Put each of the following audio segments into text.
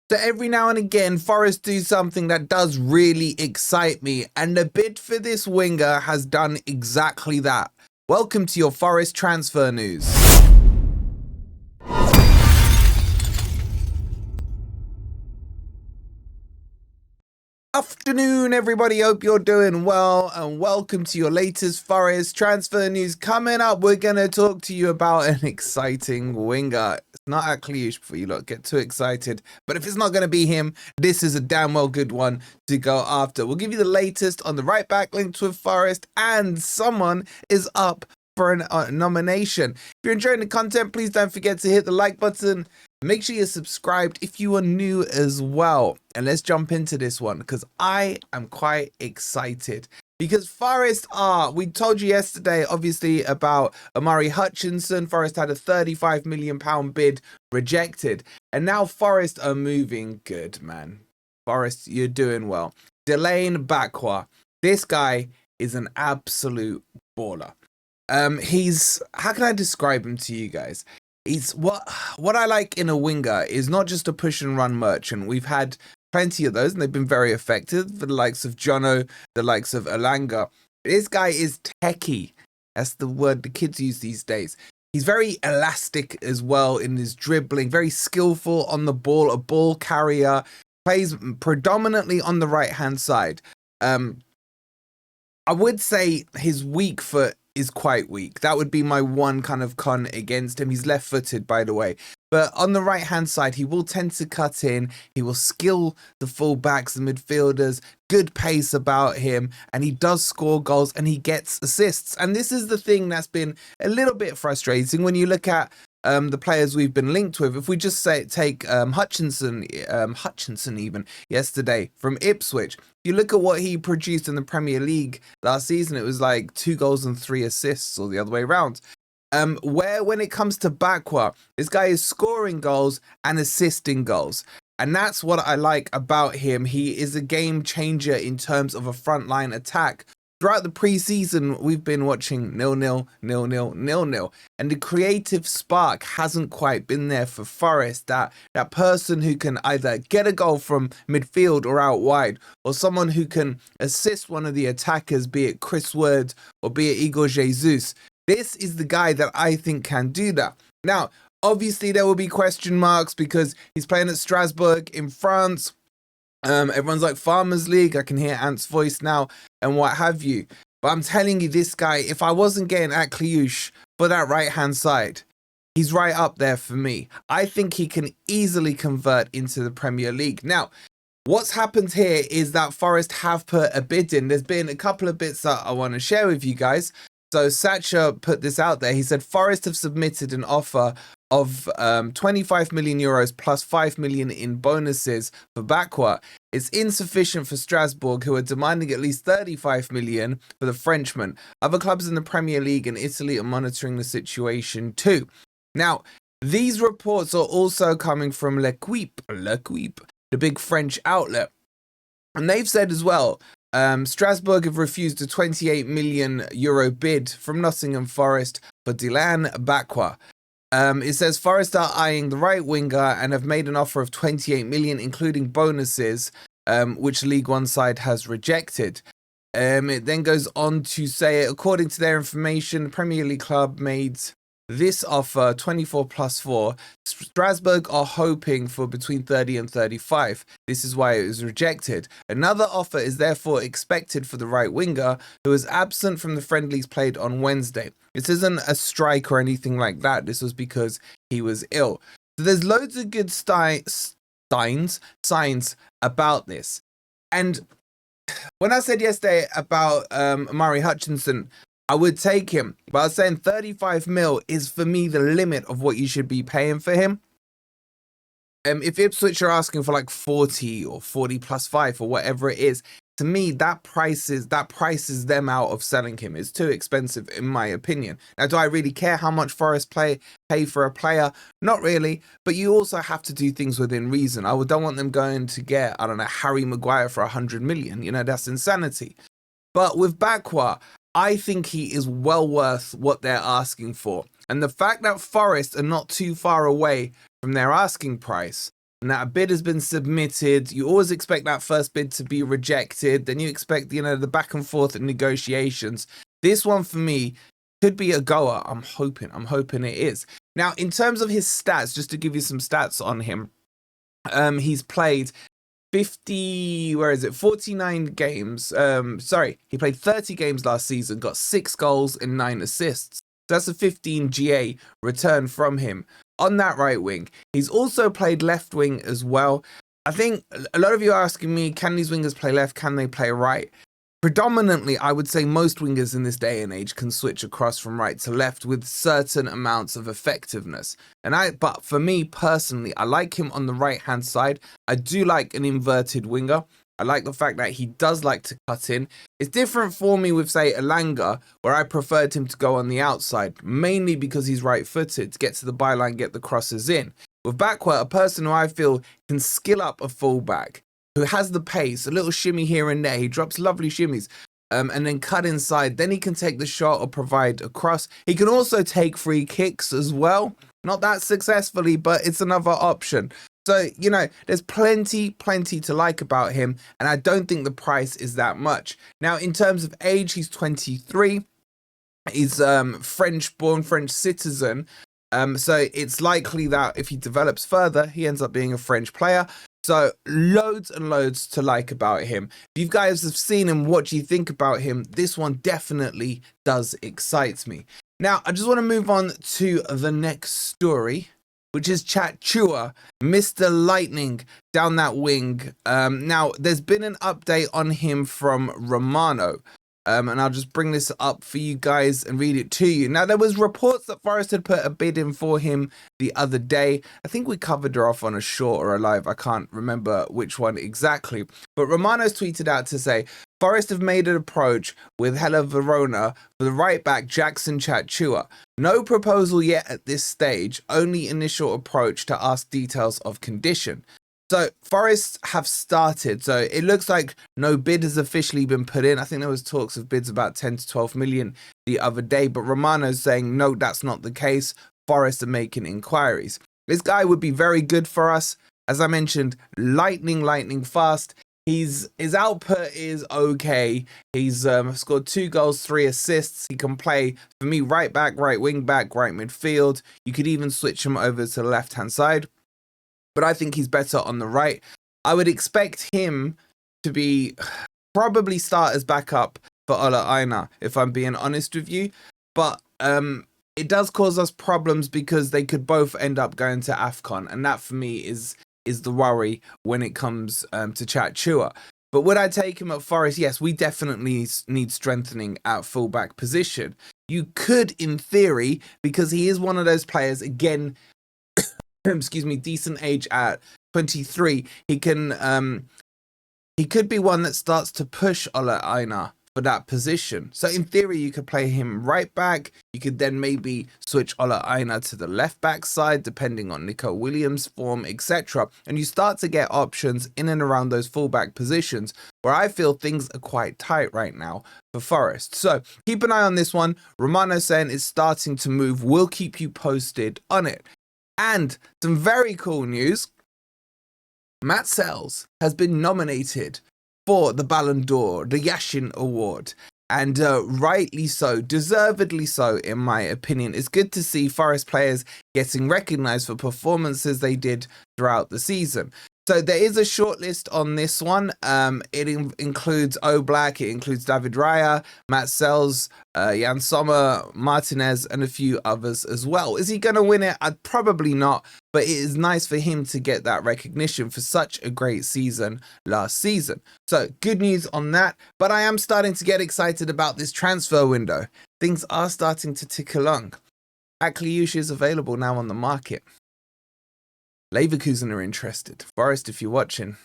So every now and again, Forest do something that does really excite me, and the bid for this winger has done exactly that. Welcome to your Forest transfer news. Afternoon, everybody. Hope you're doing well, and welcome to your latest Forest transfer news. Coming up, we're going to talk to you about an exciting winger. It's not accolade before you lot get too excited, but if it's not going to be him, this is a damn well good one to go after. We'll give you the latest on the right back linked with Forest, and someone is up for a nomination. If you're enjoying the content, please don't forget to hit the like button. Make sure you're subscribed if you are new as well. And let's jump into this one because I am quite excited. Because Forest we told you yesterday, obviously, about Omari Hutchinson. Forest had a £35 million bid rejected. And now Forest are moving good, man. Forest, you're doing well. Dilane Bakwa. This guy is an absolute baller. How can I describe him to you guys? He's what I like in a winger is not just a push and run merchant. We've had plenty of those and they've been very effective for the likes of Jono, the likes of Elanga. This guy is techie. That's the word the kids use these days. He's very elastic as well in his dribbling, very skillful on the ball, a ball carrier, plays predominantly on the right hand side. I would say his weak foot is quite weak. That would be my one kind of con against him. He's left-footed, by the way. But on the right-hand side, he will tend to cut in. He will skill the full-backs, the midfielders, good pace about him, and he does score goals and he gets assists. And this is the thing that's been a little bit frustrating when you look at the players we've been linked with. If we just take Hutchinson even yesterday from Ipswich, if you look at what he produced in the Premier League last season, it was like 2 goals and 3 assists, or the other way around. When it comes to Bakqua, this guy is scoring goals and assisting goals. And that's what I like about him. He is a game changer in terms of a frontline attack. Throughout the pre-season, we've been watching 0-0, 0-0, 0-0. And the creative spark hasn't quite been there for Forest. That person who can either get a goal from midfield or out wide, or someone who can assist one of the attackers, be it Chris Wood or be it Igor Jesus. This is the guy that I think can do that. Now, obviously, there will be question marks because he's playing at Strasbourg in France. Everyone's like Farmers League. I can hear Ant's voice now and what have you. But I'm telling you, this guy, if I wasn't getting accolade for that right-hand side, he's right up there for me. I think he can easily convert into the Premier League. Now, what's happened here is that Forest have put a bid in. There's been a couple of bits that I want to share with you guys. So Tchatchoua put this out there. He said Forest have submitted an offer of 25 million euros plus 5 million in bonuses for Bakqua. It's insufficient for Strasbourg, who are demanding at least 35 million for the Frenchman. Other clubs in the Premier League and Italy are monitoring the situation too. Now, these reports are also coming from L'Equipe, the big French outlet. And they've said as well, Strasbourg have refused a 28 million euro bid from Nottingham Forest for Dilane Bakwa. It says Forest are eyeing the right winger and have made an offer of 28 million, including bonuses, which League One side has rejected. It then goes on to say, according to their information, the Premier League club made this offer 24 plus 4. Strasbourg are hoping for between 30 and 35. This is why it was rejected. Another offer is therefore expected for the right winger, who is absent from the friendlies played on Wednesday. This isn't a strike or anything like that. This was because he was ill. So there's loads of good signs about this. And when I said yesterday about Omari Hutchinson, I would take him, but I was saying 35 mil is for me the limit of what you should be paying for him. If Ipswich are asking for like 40 or 40 plus 5 or whatever it is, to me that prices them out of selling him. It's too expensive in my opinion. Now, do I really care how much Forest pay for a player? Not really, but you also have to do things within reason. I don't want them going to get, I don't know, Harry Maguire for 100 million. You know, that's insanity. But with Bakqua, I think he is well worth what they're asking for. And the fact that Forest are not too far away from their asking price and that a bid has been submitted, you always expect that first bid to be rejected. Then you expect, you know, the back and forth and negotiations. This one for me could be a goer. I'm hoping it is. Now, in terms of his stats, just to give you some stats on him, he's played 49 games. He played 30 games last season, got 6 goals and 9 assists. That's a 15 GA return from him on that right wing. He's also played left wing as well. I think a lot of you are asking me, can these wingers play left? Can they play right? Predominantly, I would say most wingers in this day and age can switch across from right to left with certain amounts of effectiveness. But for me personally, I like him on the right hand side. I do like an inverted winger. I like the fact that he does like to cut in. It's different for me with, say, Elanga, where I preferred him to go on the outside, mainly because he's right-footed, to get to the byline, get the crosses in. With Bakqua, a person who I feel can skill up a fullback, who has the pace, a little shimmy here and there. He drops lovely shimmies and then cut inside. Then he can take the shot or provide a cross. He can also take free kicks as well. Not that successfully, but it's another option. So, you know, there's plenty to like about him, and I don't think the price is that much. Now, in terms of age, he's 23. He's French-born, French citizen. So it's likely that if he develops further, he ends up being a French player. So loads and loads to like about him. If you guys have seen him, what do you think about him? This one definitely does excite me. Now, I just want to move on to the next story, which is Tchatchoua, Mr. Lightning down that wing. Now, there's been an update on him from Romano. And I'll just bring this up for you guys and read it to you. Now, there was reports that Forest had put a bid in for him the other day. I think we covered her off on a short or a live. I can't remember which one exactly. But Romano's tweeted out to say, Forest have made an approach with Verona for the right back Jackson Tchatchoua. No proposal yet at this stage, only initial approach to ask details of condition. So Forest have started. So it looks like no bid has officially been put in. I think there was talks of bids about 10 to 12 million the other day, but Romano's saying, no, that's not the case. Forest are making inquiries. This guy would be very good for us. As I mentioned, lightning fast. His output is okay. He's scored 2 goals, 3 assists. He can play, for me, right back, right wing back, right midfield. You could even switch him over to the left-hand side. But I think he's better on the right. I would expect him to be probably start as backup for Dellayain, if I'm being honest with you. But it does cause us problems because they could both end up going to AFCON. And that, for me, is the worry when it comes to Tchatchoua. But would I take him at Forest? Yes, we definitely need strengthening at fullback position. You could, in theory, because he is one of those players, again, excuse me, decent age at 23, he could be one that starts to push Dellayain for that position. So in theory, you could play him right back. You could then maybe switch Dellayain to the left back side, depending on Nico Williams' form, etc. And you start to get options in and around those fullback positions where I feel things are quite tight right now for Forest. So keep an eye on this one. Romano saying it's starting to move. We'll keep you posted on it. And some very cool news. Matz Sels has been nominated for the BALLER, the Yashin award. And rightly so, deservedly so, in my opinion. It's good to see Forest players getting recognised for performances they did throughout the season. So there is a shortlist on this one. It includes Oblak, it includes David Raya, Matz Sels, Jan Sommer, Martinez, and a few others as well. Is he going to win it? Probably not, but it is nice for him to get that recognition for such a great season last season. So good news on that, but I am starting to get excited about this transfer window. Things are starting to tick along. Accolade is available now on the market. Leverkusen are interested. Forest, if you're watching,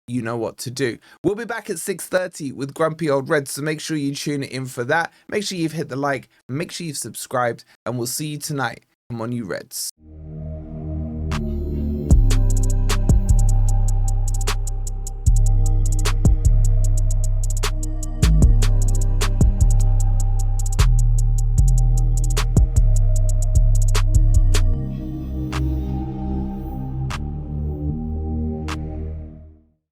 you know what to do. We'll be back at 6:30 with Grumpy Old Red, so make sure you tune in for that. Make sure you've hit the like, make sure you've subscribed, and we'll see you tonight. Come on, you Reds.